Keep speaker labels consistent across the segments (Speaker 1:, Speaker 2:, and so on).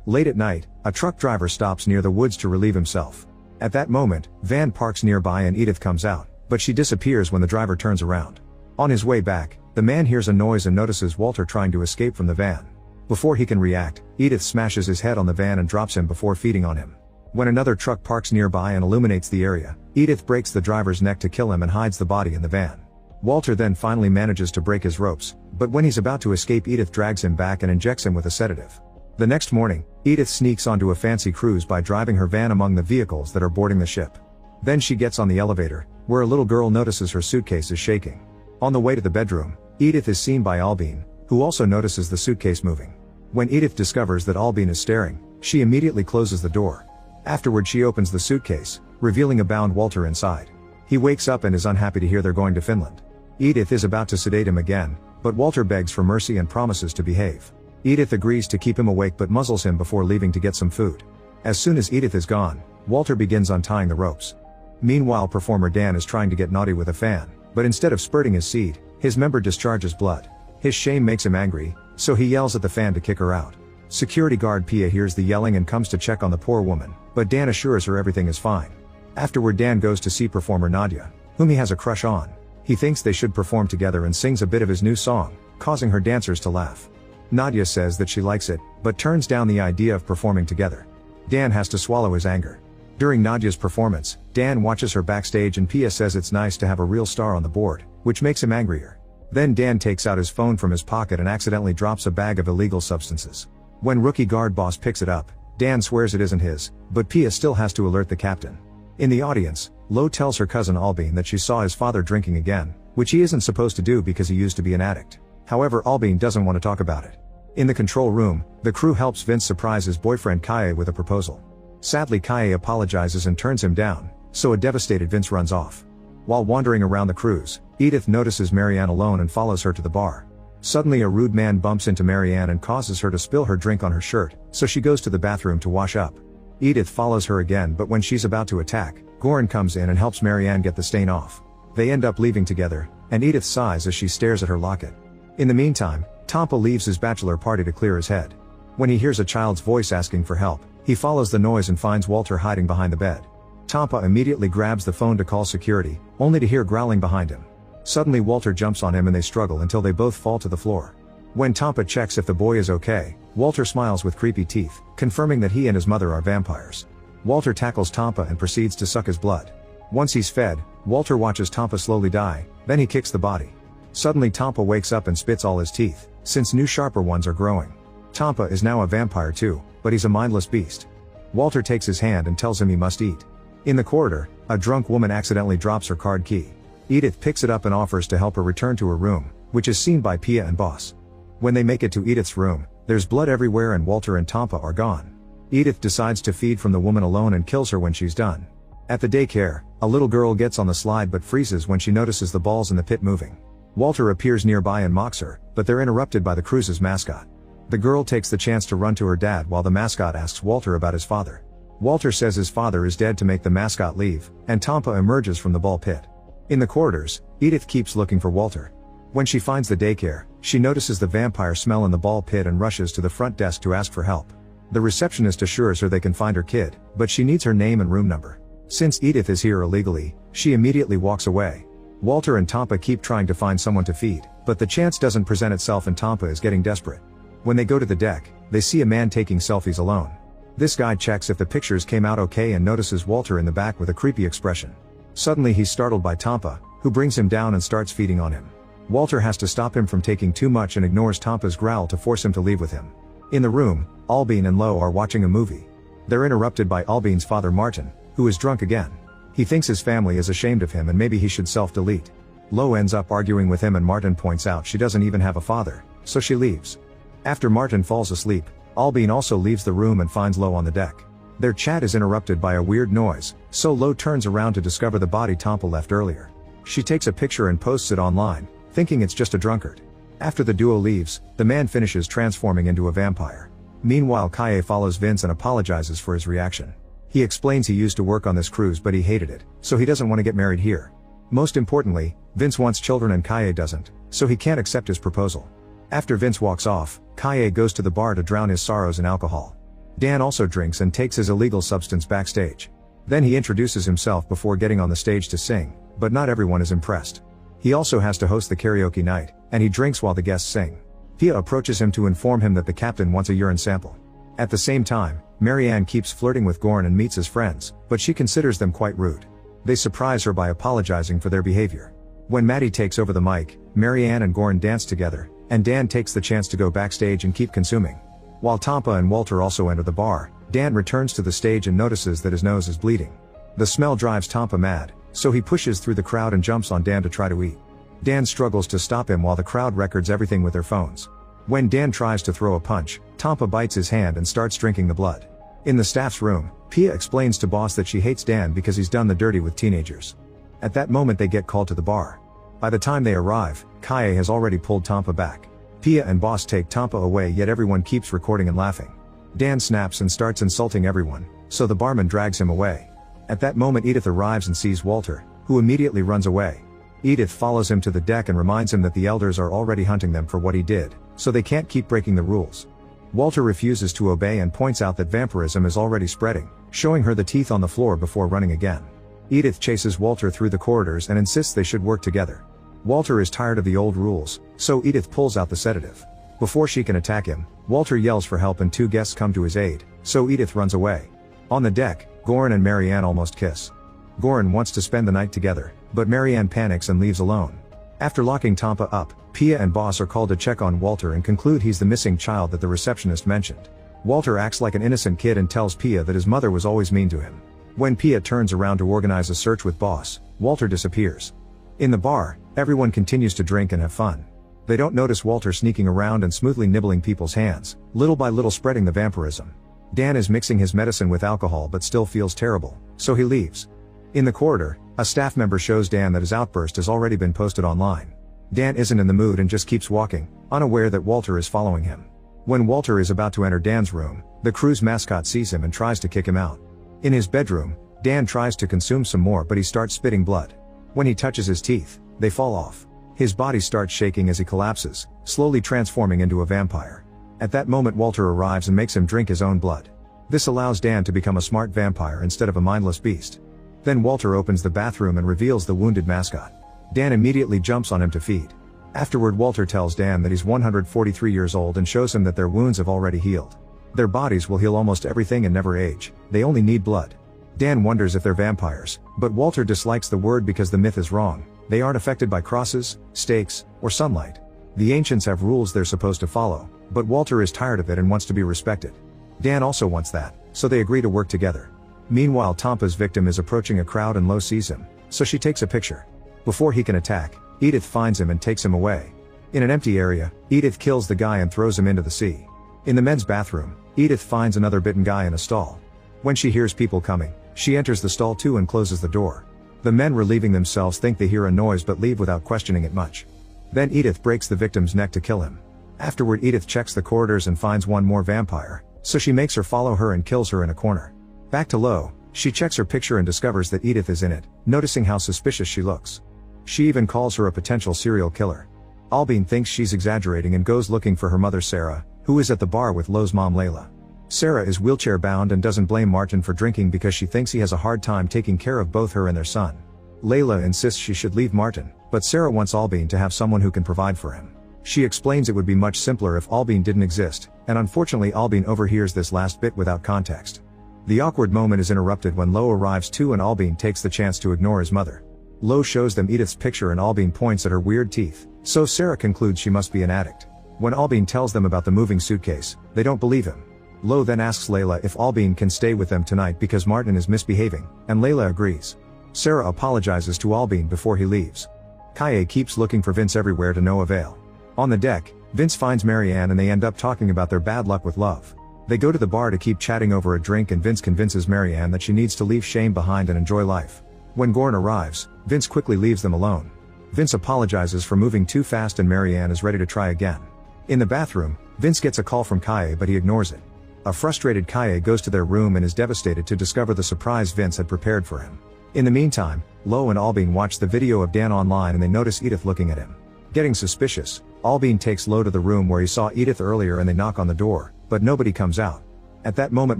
Speaker 1: Late at night, a truck driver stops near the woods to relieve himself. At that moment, van parks nearby and Edith comes out, but she disappears when the driver turns around. On his way back, the man hears a noise and notices Walter trying to escape from the van. Before he can react, Edith smashes his head on the van and drops him before feeding on him. When another truck parks nearby and illuminates the area, Edith breaks the driver's neck to kill him and hides the body in the van. Walter then finally manages to break his ropes, but when he's about to escape, Edith drags him back and injects him with a sedative. The next morning, Edith sneaks onto a fancy cruise by driving her van among the vehicles that are boarding the ship. Then she gets on the elevator, where a little girl notices her suitcase is shaking. On the way to the bedroom, Edith is seen by Albin, who also notices the suitcase moving. When Edith discovers that Albin is staring, she immediately closes the door. Afterward, she opens the suitcase, revealing a bound Walter inside. He wakes up and is unhappy to hear they're going to Finland. Edith is about to sedate him again, but Walter begs for mercy and promises to behave. Edith agrees to keep him awake but muzzles him before leaving to get some food. As soon as Edith is gone, Walter begins untying the ropes. Meanwhile, performer Dan is trying to get naughty with a fan, but instead of spurting his seed, his member discharges blood. His shame makes him angry, so he yells at the fan to kick her out. Security guard Pia hears the yelling and comes to check on the poor woman, but Dan assures her everything is fine. Afterward, Dan goes to see performer Nadia, whom he has a crush on. He thinks they should perform together and sings a bit of his new song, causing her dancers to laugh. Nadia says that she likes it, but turns down the idea of performing together. Dan has to swallow his anger. During Nadia's performance, Dan watches her backstage and Pia says it's nice to have a real star on the board, which makes him angrier. Then Dan takes out his phone from his pocket and accidentally drops a bag of illegal substances. When rookie guard boss picks it up, Dan swears it isn't his, but Pia still has to alert the captain. In the audience, Lo tells her cousin Albin that she saw his father drinking again, which he isn't supposed to do because he used to be an addict. However, Albin doesn't want to talk about it. In the control room, the crew helps Vince surprise his boyfriend Kaye with a proposal. Sadly, Kaye apologizes and turns him down, so a devastated Vince runs off. While wandering around the cruise, Edith notices Marianne alone and follows her to the bar. Suddenly, a rude man bumps into Marianne and causes her to spill her drink on her shirt, so she goes to the bathroom to wash up. Edith follows her again, but when she's about to attack, Goran comes in and helps Marianne get the stain off. They end up leaving together, and Edith sighs as she stares at her locket. In the meantime, Tampa leaves his bachelor party to clear his head. When he hears a child's voice asking for help, he follows the noise and finds Walter hiding behind the bed. Tampa immediately grabs the phone to call security, only to hear growling behind him. Suddenly, Walter jumps on him and they struggle until they both fall to the floor. When Tampa checks if the boy is okay, Walter smiles with creepy teeth, confirming that he and his mother are vampires. Walter tackles Tampa and proceeds to suck his blood. Once he's fed, Walter watches Tampa slowly die, then he kicks the body. Suddenly, Tampa wakes up and spits all his teeth, since new sharper ones are growing. Tampa is now a vampire too, but he's a mindless beast. Walter takes his hand and tells him he must eat. In the corridor, a drunk woman accidentally drops her card key. Edith picks it up and offers to help her return to her room, which is seen by Pia and Boss. When they make it to Edith's room, there's blood everywhere and Walter and Tampa are gone. Edith decides to feed from the woman alone and kills her when she's done. At the daycare, a little girl gets on the slide but freezes when she notices the balls in the pit moving. Walter appears nearby and mocks her, but they're interrupted by the cruise's mascot. The girl takes the chance to run to her dad while the mascot asks Walter about his father. Walter says his father is dead to make the mascot leave, and Tampa emerges from the ball pit. In the corridors, Edith keeps looking for Walter. When she finds the daycare, she notices the vampire smell in the ball pit and rushes to the front desk to ask for help. The receptionist assures her they can find her kid, but she needs her name and room number. Since Edith is here illegally, she immediately walks away. Walter and Tampa keep trying to find someone to feed, but the chance doesn't present itself and Tampa is getting desperate. When they go to the deck, they see a man taking selfies alone. This guy checks if the pictures came out okay and notices Walter in the back with a creepy expression. Suddenly he's startled by Tampa, who brings him down and starts feeding on him. Walter has to stop him from taking too much and ignores Tampa's growl to force him to leave with him. In the room, Albin and Lo are watching a movie. They're interrupted by Albin's father Martin, who is drunk again. He thinks his family is ashamed of him and maybe he should self-delete. Lo ends up arguing with him and Martin points out she doesn't even have a father, so she leaves. After Martin falls asleep, Albin also leaves the room and finds Lo on the deck. Their chat is interrupted by a weird noise, so Lo turns around to discover the body Tampa left earlier. She takes a picture and posts it online, thinking it's just a drunkard. After the duo leaves, the man finishes transforming into a vampire. Meanwhile, Kaye follows Vince and apologizes for his reaction. He explains he used to work on this cruise but he hated it, so he doesn't want to get married here. Most importantly, Vince wants children and Kaye doesn't, so he can't accept his proposal. After Vince walks off, Kaye goes to the bar to drown his sorrows in alcohol. Dan also drinks and takes his illegal substance backstage. Then he introduces himself before getting on the stage to sing, but not everyone is impressed. He also has to host the karaoke night, and he drinks while the guests sing. Pia approaches him to inform him that the captain wants a urine sample. At the same time, Marianne keeps flirting with Gorn and meets his friends, but she considers them quite rude. They surprise her by apologizing for their behavior. When Maddie takes over the mic, Marianne and Gorn dance together, and Dan takes the chance to go backstage and keep consuming. While Tampa and Walter also enter the bar, Dan returns to the stage and notices that his nose is bleeding. The smell drives Tampa mad, so he pushes through the crowd and jumps on Dan to try to eat. Dan struggles to stop him while the crowd records everything with their phones. When Dan tries to throw a punch, Tampa bites his hand and starts drinking the blood. In the staff's room, Pia explains to Boss that she hates Dan because he's done the dirty with teenagers. At that moment they get called to the bar. By the time they arrive, Kaye has already pulled Tampa back. Pia and Boss take Tampa away, yet everyone keeps recording and laughing. Dan snaps and starts insulting everyone, so the barman drags him away. At that moment Edith arrives and sees Walter, who immediately runs away. Edith follows him to the deck and reminds him that the elders are already hunting them for what he did, so they can't keep breaking the rules. Walter refuses to obey and points out that vampirism is already spreading, showing her the teeth on the floor before running again. Edith chases Walter through the corridors and insists they should work together. Walter is tired of the old rules, so Edith pulls out the sedative. Before she can attack him, Walter yells for help and two guests come to his aid, so Edith runs away. On the deck, Gorn and Marianne almost kiss. Gorn wants to spend the night together, but Marianne panics and leaves alone. After locking Tampa up, Pia and Boss are called to check on Walter and conclude he's the missing child that the receptionist mentioned. Walter acts like an innocent kid and tells Pia that his mother was always mean to him. When Pia turns around to organize a search with Boss, Walter disappears. In the bar, everyone continues to drink and have fun. They don't notice Walter sneaking around and smoothly nibbling people's hands, little by little spreading the vampirism. Dan is mixing his medicine with alcohol but still feels terrible, so he leaves. In the corridor, a staff member shows Dan that his outburst has already been posted online. Dan isn't in the mood and just keeps walking, unaware that Walter is following him. When Walter is about to enter Dan's room, the crew's mascot sees him and tries to kick him out. In his bedroom, Dan tries to consume some more but he starts spitting blood. When he touches his teeth, they fall off. His body starts shaking as he collapses, slowly transforming into a vampire. At that moment Walter arrives and makes him drink his own blood. This allows Dan to become a smart vampire instead of a mindless beast. Then Walter opens the bathroom and reveals the wounded mascot. Dan immediately jumps on him to feed. Afterward Walter tells Dan that he's 143 years old and shows him that their wounds have already healed. Their bodies will heal almost everything and never age, they only need blood. Dan wonders if they're vampires, but Walter dislikes the word because the myth is wrong. They aren't affected by crosses, stakes, or sunlight. The ancients have rules they're supposed to follow, but Walter is tired of it and wants to be respected. Dan also wants that, so they agree to work together. Meanwhile Tampa's victim is approaching a crowd and Lo sees him, so she takes a picture. Before he can attack, Edith finds him and takes him away. In an empty area, Edith kills the guy and throws him into the sea. In the men's bathroom, Edith finds another bitten guy in a stall. When she hears people coming, she enters the stall too and closes the door. The men relieving themselves think they hear a noise but leave without questioning it much. Then Edith breaks the victim's neck to kill him. Afterward Edith checks the corridors and finds one more vampire, so she makes her follow her and kills her in a corner. Back to Lo, she checks her picture and discovers that Edith is in it, noticing how suspicious she looks. She even calls her a potential serial killer. Albin thinks she's exaggerating and goes looking for her mother Sarah, who is at the bar with Lo's mom Layla. Sarah is wheelchair bound and doesn't blame Martin for drinking because she thinks he has a hard time taking care of both her and their son. Layla insists she should leave Martin, but Sarah wants Albin to have someone who can provide for him. She explains it would be much simpler if Albin didn't exist, and unfortunately Albin overhears this last bit without context. The awkward moment is interrupted when Lo arrives too and Albin takes the chance to ignore his mother. Lo shows them Edith's picture and Albin points at her weird teeth, so Sarah concludes she must be an addict. When Albin tells them about the moving suitcase, they don't believe him. Lo then asks Layla if Albin can stay with them tonight because Martin is misbehaving, and Layla agrees. Sarah apologizes to Albin before he leaves. Kaye keeps looking for Vince everywhere to no avail. On the deck, Vince finds Marianne and they end up talking about their bad luck with love. They go to the bar to keep chatting over a drink and Vince convinces Marianne that she needs to leave shame behind and enjoy life. When Gorn arrives, Vince quickly leaves them alone. Vince apologizes for moving too fast and Marianne is ready to try again. In the bathroom, Vince gets a call from Kaye but he ignores it. A frustrated Kaye goes to their room and is devastated to discover the surprise Vince had prepared for him. In the meantime, Lo and Albin watch the video of Dan online and they notice Edith looking at him. Getting suspicious, Albin takes Lo to the room where he saw Edith earlier and they knock on the door, but nobody comes out. At that moment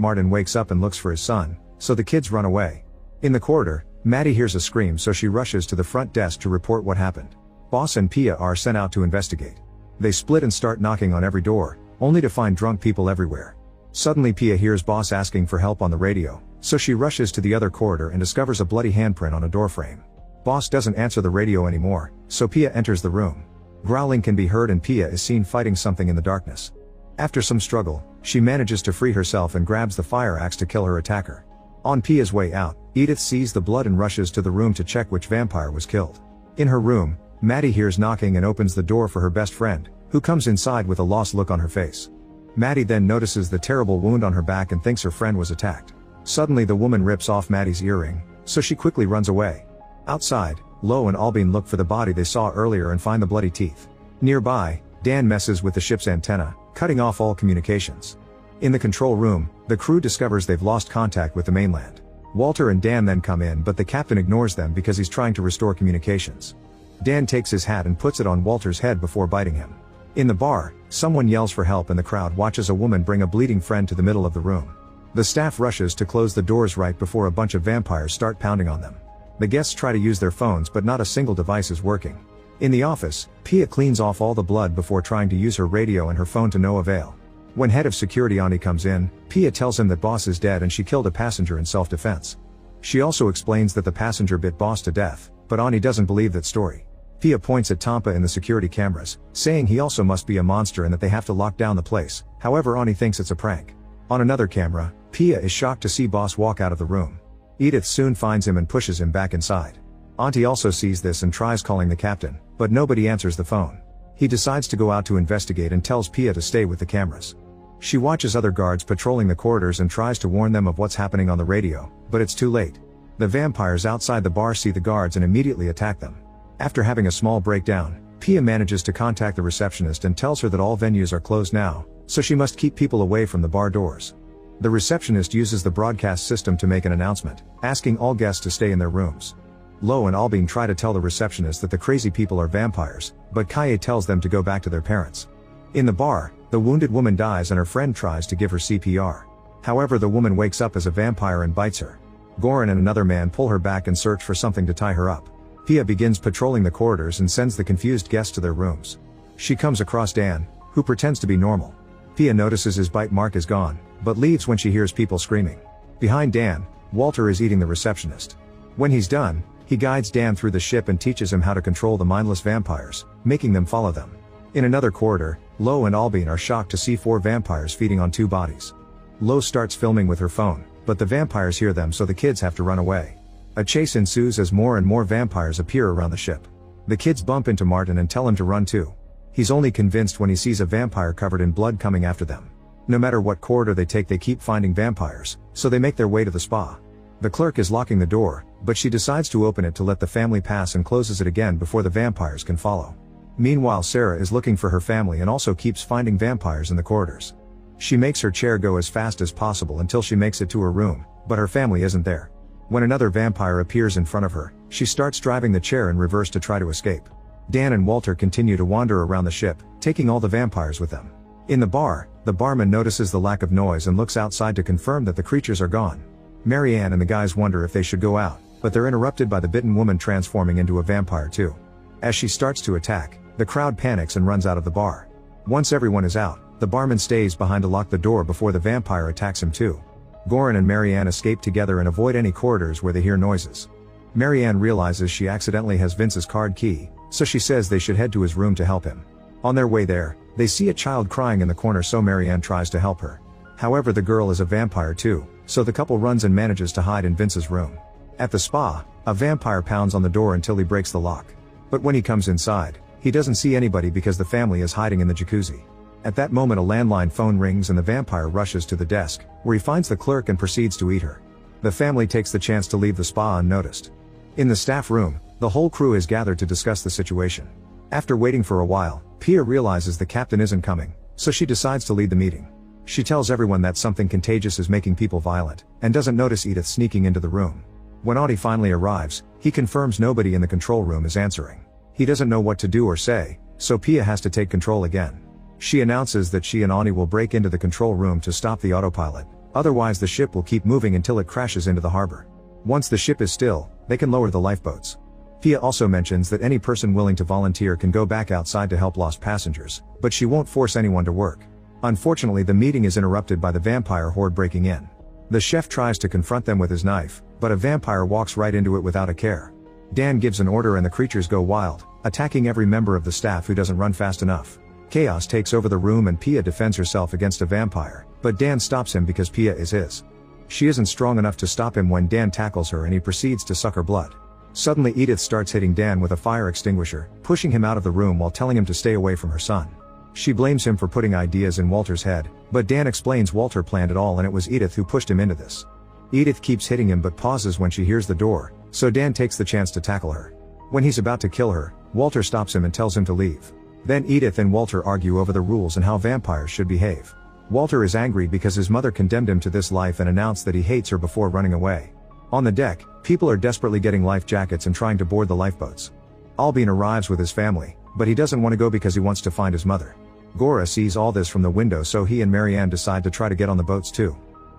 Speaker 1: Martin wakes up and looks for his son, so the kids run away. In the corridor, Maddie hears a scream, so she rushes to the front desk to report what happened. Boss and Pia are sent out to investigate. They split and start knocking on every door, only to find drunk people everywhere. Suddenly Pia hears Boss asking for help on the radio, so she rushes to the other corridor and discovers a bloody handprint on a doorframe. Boss doesn't answer the radio anymore, so Pia enters the room. Growling can be heard and Pia is seen fighting something in the darkness. After some struggle, she manages to free herself and grabs the fire axe to kill her attacker. On Pia's way out, Edith sees the blood and rushes to the room to check which vampire was killed. In her room, Maddie hears knocking and opens the door for her best friend, who comes inside with a lost look on her face. Maddie then notices the terrible wound on her back and thinks her friend was attacked. Suddenly the woman rips off Maddie's earring, so she quickly runs away. Outside, Lo and Albine look for the body they saw earlier and find the bloody teeth. Nearby, Dan messes with the ship's antenna, cutting off all communications. In the control room, the crew discovers they've lost contact with the mainland. Walter and Dan then come in, but the captain ignores them because he's trying to restore communications. Dan takes his hat and puts it on Walter's head before biting him. In the bar, someone yells for help and the crowd watches a woman bring a bleeding friend to the middle of the room. The staff rushes to close the doors right before a bunch of vampires start pounding on them. The guests try to use their phones, but not a single device is working. In the office, Pia cleans off all the blood before trying to use her radio and her phone to no avail. When head of security Ani comes in, Pia tells him that Boss is dead and she killed a passenger in self-defense. She also explains that the passenger bit Boss to death, but Ani doesn't believe that story. Pia points at Tampa in the security cameras, saying he also must be a monster and that they have to lock down the place. However, Ani thinks it's a prank. On another camera, Pia is shocked to see Boss walk out of the room. Edith soon finds him and pushes him back inside. Auntie also sees this and tries calling the captain, but nobody answers the phone. He decides to go out to investigate and tells Pia to stay with the cameras. She watches other guards patrolling the corridors and tries to warn them of what's happening on the radio, but it's too late. The vampires outside the bar see the guards and immediately attack them. After having a small breakdown, Pia manages to contact the receptionist and tells her that all venues are closed now, so she must keep people away from the bar doors. The receptionist uses the broadcast system to make an announcement, asking all guests to stay in their rooms. Lo and Albine try to tell the receptionist that the crazy people are vampires, but Kaye tells them to go back to their parents. In the bar, the wounded woman dies and her friend tries to give her CPR. However, the woman wakes up as a vampire and bites her. Goran and another man pull her back and search for something to tie her up. Pia begins patrolling the corridors and sends the confused guests to their rooms. She comes across Dan, who pretends to be normal. Pia notices his bite mark is gone, but leaves when she hears people screaming. Behind Dan, Walter is eating the receptionist. When he's done, he guides Dan through the ship and teaches him how to control the mindless vampires, making them follow them. In another corridor, Lo and Albine are shocked to see 4 vampires feeding on 2 bodies. Lo starts filming with her phone, but the vampires hear them, so the kids have to run away. A chase ensues as more and more vampires appear around the ship. The kids bump into Martin and tell him to run too. He's only convinced when he sees a vampire covered in blood coming after them. No matter what corridor they take, they keep finding vampires, so they make their way to the spa. The clerk is locking the door, but she decides to open it to let the family pass and closes it again before the vampires can follow. Meanwhile, Sarah is looking for her family and also keeps finding vampires in the corridors. She makes her chair go as fast as possible until she makes it to her room, but her family isn't there. When another vampire appears in front of her, she starts driving the chair in reverse to try to escape. Dan and Walter continue to wander around the ship, taking all the vampires with them. In the bar, the barman notices the lack of noise and looks outside to confirm that the creatures are gone. Marianne and the guys wonder if they should go out, but they're interrupted by the bitten woman transforming into a vampire too. As she starts to attack, the crowd panics and runs out of the bar. Once everyone is out, the barman stays behind to lock the door before the vampire attacks him too. Goran and Marianne escape together and avoid any corridors where they hear noises. Marianne realizes she accidentally has Vince's card key, so she says they should head to his room to help him. On their way there, they see a child crying in the corner, so Marianne tries to help her. However, the girl is a vampire too, so the couple runs and manages to hide in Vince's room. At the spa, a vampire pounds on the door until he breaks the lock. But when he comes inside, he doesn't see anybody because the family is hiding in the jacuzzi. At that moment, a landline phone rings and the vampire rushes to the desk, where he finds the clerk and proceeds to eat her. The family takes the chance to leave the spa unnoticed. In the staff room, the whole crew is gathered to discuss the situation. After waiting for a while, Pia realizes the captain isn't coming, so she decides to lead the meeting. She tells everyone that something contagious is making people violent, and doesn't notice Edith sneaking into the room. When Audie finally arrives, he confirms nobody in the control room is answering. He doesn't know what to do or say, so Pia has to take control again. She announces that she and Ani will break into the control room to stop the autopilot, otherwise the ship will keep moving until it crashes into the harbor. Once the ship is still, they can lower the lifeboats. Pia also mentions that any person willing to volunteer can go back outside to help lost passengers, but she won't force anyone to work. Unfortunately, the meeting is interrupted by the vampire horde breaking in. The chef tries to confront them with his knife, but a vampire walks right into it without a care. Dan gives an order and the creatures go wild, attacking every member of the staff who doesn't run fast enough. Chaos takes over the room and Pia defends herself against a vampire, but Dan stops him because Pia is his. She isn't strong enough to stop him when Dan tackles her and he proceeds to suck her blood. Suddenly Edith starts hitting Dan with a fire extinguisher, pushing him out of the room while telling him to stay away from her son. She blames him for putting ideas in Walter's head, but Dan explains Walter planned it all and it was Edith who pushed him into this. Edith keeps hitting him but pauses when she hears the door, so Dan takes the chance to tackle her. When he's about to kill her, Walter stops him and tells him to leave. Then Edith and Walter argue over the rules and how vampires should behave. Walter is angry because his mother condemned him to this life and announced that he hates her before running away. On the deck, people are desperately getting life jackets and trying to board the lifeboats. Albin arrives with his family, but he doesn't want to go because he wants to find his mother. Gora sees all this from the window, so he and Marianne decide to try to get on the boats too.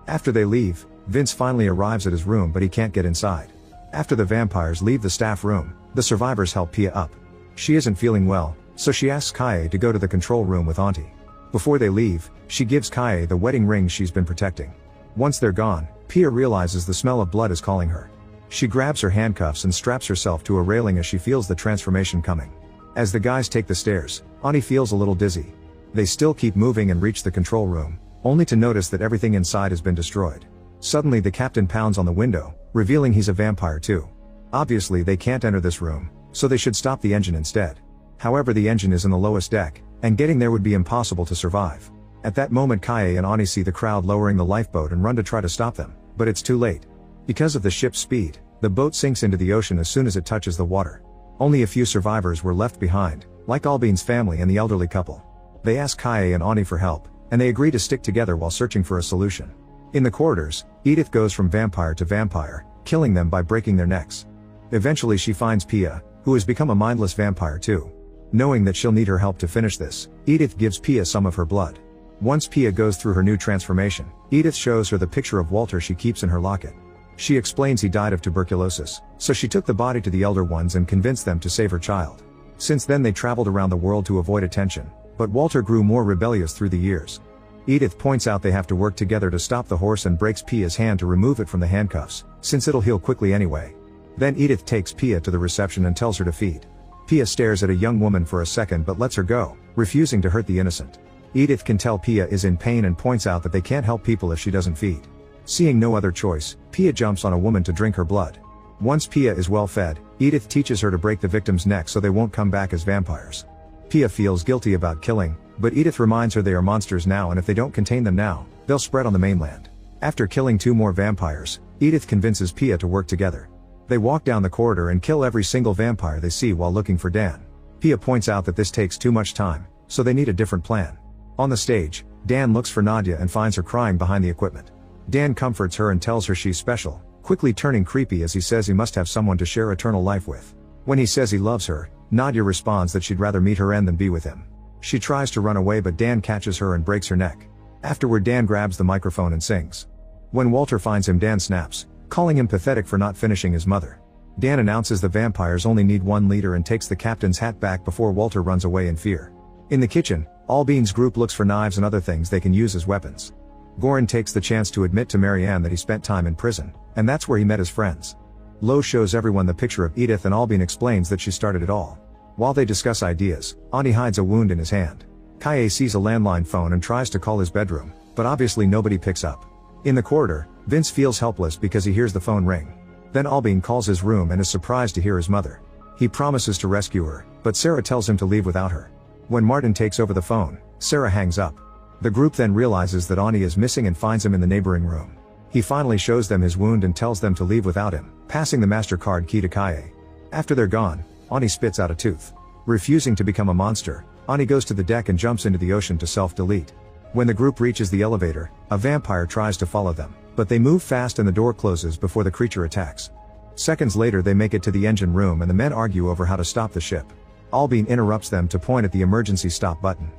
Speaker 1: After they leave, Vince finally arrives at his room but he can't get inside. After the vampires leave the staff room, the survivors help Pia up. She isn't feeling well, so she asks Kaye to go to the control room with Auntie. Before they leave, she gives Kaye the wedding ring she's been protecting. Once they're gone, Pia realizes the smell of blood is calling her. She grabs her handcuffs and straps herself to a railing as she feels the transformation coming. As the guys take the stairs, Auntie feels a little dizzy. They still keep moving and reach the control room, only to notice that everything inside has been destroyed. Suddenly the captain pounds on the window, revealing he's a vampire too. Obviously they can't enter this room, so they should stop the engine instead. However, the engine is in the lowest deck, and getting there would be impossible to survive. At that moment Kaye and Ani see the crowd lowering the lifeboat and run to try to stop them, but it's too late. Because of the ship's speed, the boat sinks into the ocean as soon as it touches the water. Only a few survivors were left behind, like Albin's family and the elderly couple. They ask Kaye and Ani for help, and they agree to stick together while searching for a solution. In the corridors, Edith goes from vampire to vampire, killing them by breaking their necks. Eventually she finds Pia, who has become a mindless vampire too. Knowing that she'll need her help to finish this, Edith gives Pia some of her blood. Once Pia goes through her new transformation, Edith shows her the picture of Walter she keeps in her locket. She explains he died of tuberculosis, so she took the body to the elder ones and convinced them to save her child. Since then they traveled around the world to avoid attention, but Walter grew more rebellious through the years. Edith points out they have to work together to stop the horse and breaks Pia's hand to remove it from the handcuffs, since it'll heal quickly anyway. Then Edith takes Pia to the reception and tells her to feed. Pia stares at a young woman for a second but lets her go, refusing to hurt the innocent. Edith can tell Pia is in pain and points out that they can't help people if she doesn't feed. Seeing no other choice, Pia jumps on a woman to drink her blood. Once Pia is well fed, Edith teaches her to break the victim's neck so they won't come back as vampires. Pia feels guilty about killing, but Edith reminds her they are monsters now and if they don't contain them now, they'll spread on the mainland. After killing 2 more vampires, Edith convinces Pia to work together. They walk down the corridor and kill every single vampire they see while looking for Dan. Pia points out that this takes too much time, so they need a different plan. On the stage, Dan looks for Nadia and finds her crying behind the equipment. Dan comforts her and tells her she's special, quickly turning creepy as he says he must have someone to share eternal life with. When he says he loves her, Nadia responds that she'd rather meet her end than be with him. She tries to run away but Dan catches her and breaks her neck. Afterward Dan grabs the microphone and sings. When Walter finds him Dan snaps, calling him pathetic for not finishing his mother. Dan announces the vampires only need 1 leader and takes the captain's hat back before Walter runs away in fear. In the kitchen, Albin's group looks for knives and other things they can use as weapons. Goran takes the chance to admit to Marianne that he spent time in prison, and that's where he met his friends. Lo shows everyone the picture of Edith and Albin explains that she started it all. While they discuss ideas, Ani hides a wound in his hand. Kaye sees a landline phone and tries to call his bedroom, but obviously nobody picks up. In the corridor, Vince feels helpless because he hears the phone ring. Then Albin calls his room and is surprised to hear his mother. He promises to rescue her, but Sarah tells him to leave without her. When Martin takes over the phone, Sarah hangs up. The group then realizes that Ani is missing and finds him in the neighboring room. He finally shows them his wound and tells them to leave without him, passing the MasterCard key to Kaye. After they're gone, Ani spits out a tooth. Refusing to become a monster, Ani goes to the deck and jumps into the ocean to self-delete. When the group reaches the elevator, a vampire tries to follow them, but they move fast and the door closes before the creature attacks. Seconds later they make it to the engine room and the men argue over how to stop the ship. Albin interrupts them to point at the emergency stop button.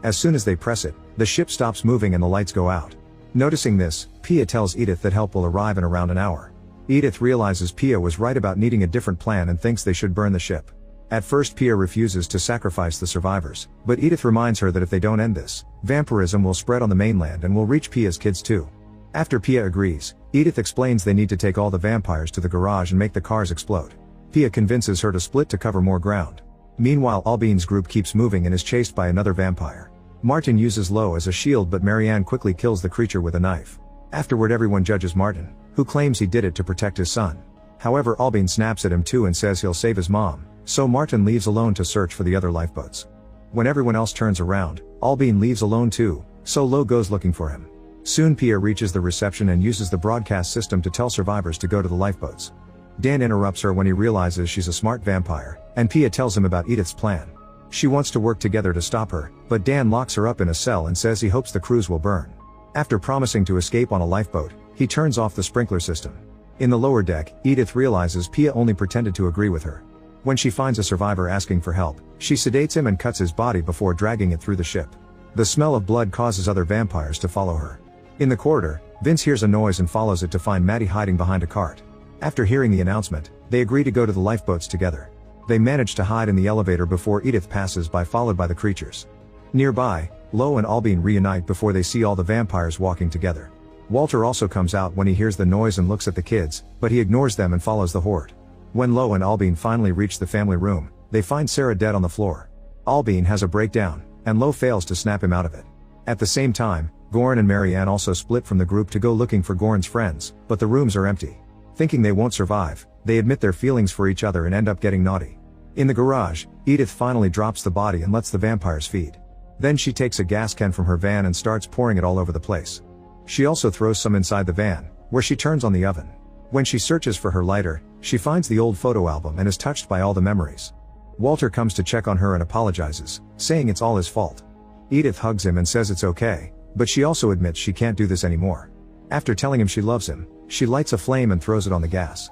Speaker 1: As soon as they press it, the ship stops moving and the lights go out. Noticing this, Pia tells Edith that help will arrive in around an hour. Edith realizes Pia was right about needing a different plan and thinks they should burn the ship. At first Pia refuses to sacrifice the survivors, but Edith reminds her that if they don't end this, vampirism will spread on the mainland and will reach Pia's kids too. After Pia agrees, Edith explains they need to take all the vampires to the garage and make the cars explode. Pia convinces her to split to cover more ground. Meanwhile Albine's group keeps moving and is chased by another vampire. Martin uses Lo as a shield but Marianne quickly kills the creature with a knife. Afterward everyone judges Martin, who claims he did it to protect his son. However Albine snaps at him too and says he'll save his mom, so Martin leaves alone to search for the other lifeboats. When everyone else turns around, Albine leaves alone too, so Lo goes looking for him. Soon Pia reaches the reception and uses the broadcast system to tell survivors to go to the lifeboats. Dan interrupts her when he realizes she's a smart vampire, and Pia tells him about Edith's plan. She wants to work together to stop her, but Dan locks her up in a cell and says he hopes the cruise will burn. After promising to escape on a lifeboat, he turns off the sprinkler system. In the lower deck, Edith realizes Pia only pretended to agree with her. When she finds a survivor asking for help, she sedates him and cuts his body before dragging it through the ship. The smell of blood causes other vampires to follow her. In the corridor, Vince hears a noise and follows it to find Maddie hiding behind a cart. After hearing the announcement, they agree to go to the lifeboats together. They manage to hide in the elevator before Edith passes by, followed by the creatures. Nearby, Lo and Albine reunite before they see all the vampires walking together. Walter also comes out when he hears the noise and looks at the kids, but he ignores them and follows the horde. When Lo and Albine finally reach the family room, they find Sarah dead on the floor. Albine has a breakdown, and Lo fails to snap him out of it. At the same time, Goran and Marianne also split from the group to go looking for Goran's friends, but the rooms are empty. Thinking they won't survive, they admit their feelings for each other and end up getting naughty. In the garage, Edith finally drops the body and lets the vampires feed. Then she takes a gas can from her van and starts pouring it all over the place. She also throws some inside the van, where she turns on the oven. When she searches for her lighter, she finds the old photo album and is touched by all the memories. Walter comes to check on her and apologizes, saying it's all his fault. Edith hugs him and says it's okay, but she also admits she can't do this anymore. After telling him she loves him, she lights a flame and throws it on the gas.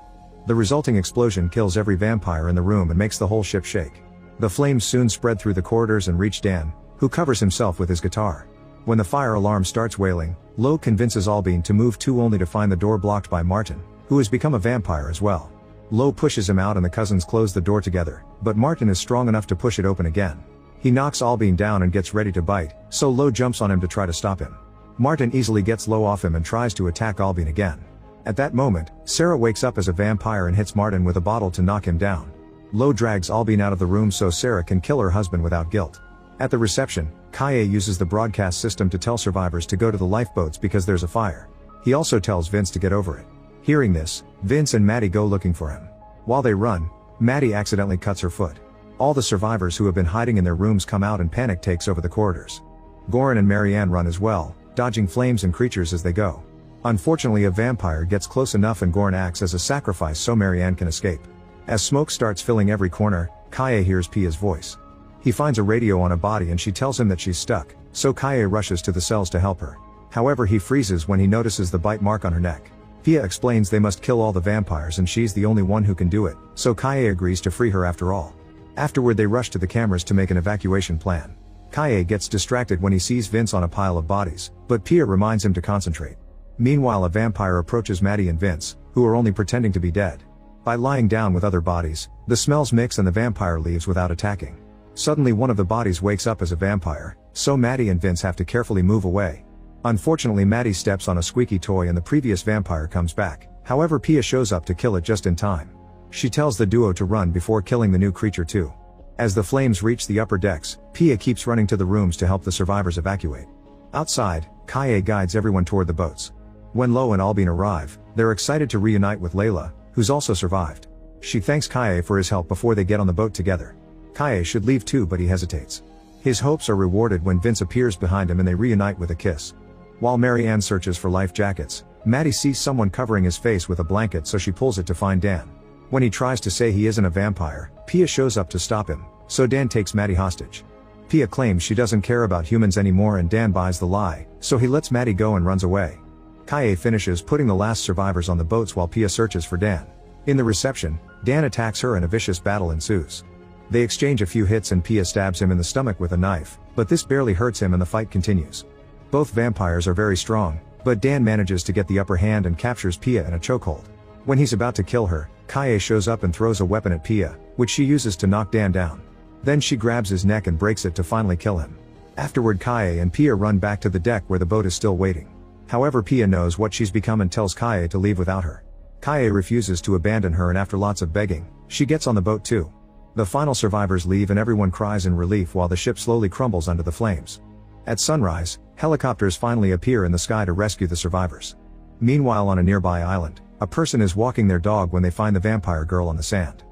Speaker 1: The resulting explosion kills every vampire in the room and makes the whole ship shake. The flames soon spread through the corridors and reach Dan, who covers himself with his guitar. When the fire alarm starts wailing, Lo convinces Albine to move too, only to find the door blocked by Martin, who has become a vampire as well. Lo pushes him out and the cousins close the door together, but Martin is strong enough to push it open again. He knocks Albine down and gets ready to bite, so Lo jumps on him to try to stop him. Martin easily gets Lo off him and tries to attack Albine again. At that moment, Sarah wakes up as a vampire and hits Martin with a bottle to knock him down. Lo drags Albine out of the room so Sarah can kill her husband without guilt. At the reception, Kaye uses the broadcast system to tell survivors to go to the lifeboats because there's a fire. He also tells Vince to get over it. Hearing this, Vince and Maddie go looking for him. While they run, Maddie accidentally cuts her foot. All the survivors who have been hiding in their rooms come out and panic takes over the corridors. Goran and Marianne run as well, dodging flames and creatures as they go. Unfortunately, a vampire gets close enough and Goran acts as a sacrifice so Marianne can escape. As smoke starts filling every corner, Kaye hears Pia's voice. He finds a radio on a body and she tells him that she's stuck, so Kaye rushes to the cells to help her. However, he freezes when he notices the bite mark on her neck. Pia explains they must kill all the vampires and she's the only one who can do it, so Kaye agrees to free her after all. Afterward they rush to the cameras to make an evacuation plan. Kaye gets distracted when he sees Vince on a pile of bodies, but Pia reminds him to concentrate. Meanwhile, a vampire approaches Maddie and Vince, who are only pretending to be dead. By lying down with other bodies, the smells mix and the vampire leaves without attacking. Suddenly one of the bodies wakes up as a vampire, so Maddie and Vince have to carefully move away. Unfortunately, Maddie steps on a squeaky toy and the previous vampire comes back, however Pia shows up to kill it just in time. She tells the duo to run before killing the new creature too. As the flames reach the upper decks, Pia keeps running to the rooms to help the survivors evacuate. Outside, Kaye guides everyone toward the boats. When Lo and Albine arrive, they're excited to reunite with Layla, who's also survived. She thanks Kaye for his help before they get on the boat together. Kaye should leave too, but he hesitates. His hopes are rewarded when Vince appears behind him and they reunite with a kiss. While Marianne searches for life jackets, Maddie sees someone covering his face with a blanket, so she pulls it to find Dan. When he tries to say he isn't a vampire, Pia shows up to stop him, so Dan takes Maddie hostage. Pia claims she doesn't care about humans anymore and Dan buys the lie, so he lets Maddie go and runs away. Kaye finishes putting the last survivors on the boats while Pia searches for Dan. In the reception, Dan attacks her and a vicious battle ensues. They exchange a few hits and Pia stabs him in the stomach with a knife, but this barely hurts him and the fight continues. Both vampires are very strong, but Dan manages to get the upper hand and captures Pia in a chokehold. When he's about to kill her, Kaye shows up and throws a weapon at Pia, which she uses to knock Dan down. Then she grabs his neck and breaks it to finally kill him. Afterward, Kaye and Pia run back to the deck where the boat is still waiting. However, Pia knows what she's become and tells Kaye to leave without her. Kaye refuses to abandon her, and after lots of begging, she gets on the boat too. The final survivors leave and everyone cries in relief while the ship slowly crumbles under the flames. At sunrise, helicopters finally appear in the sky to rescue the survivors. Meanwhile, on a nearby island, a person is walking their dog when they find the vampire girl on the sand.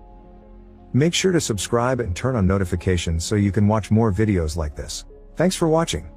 Speaker 1: Make sure to subscribe and turn on notifications so you can watch more videos like this. Thanks for watching.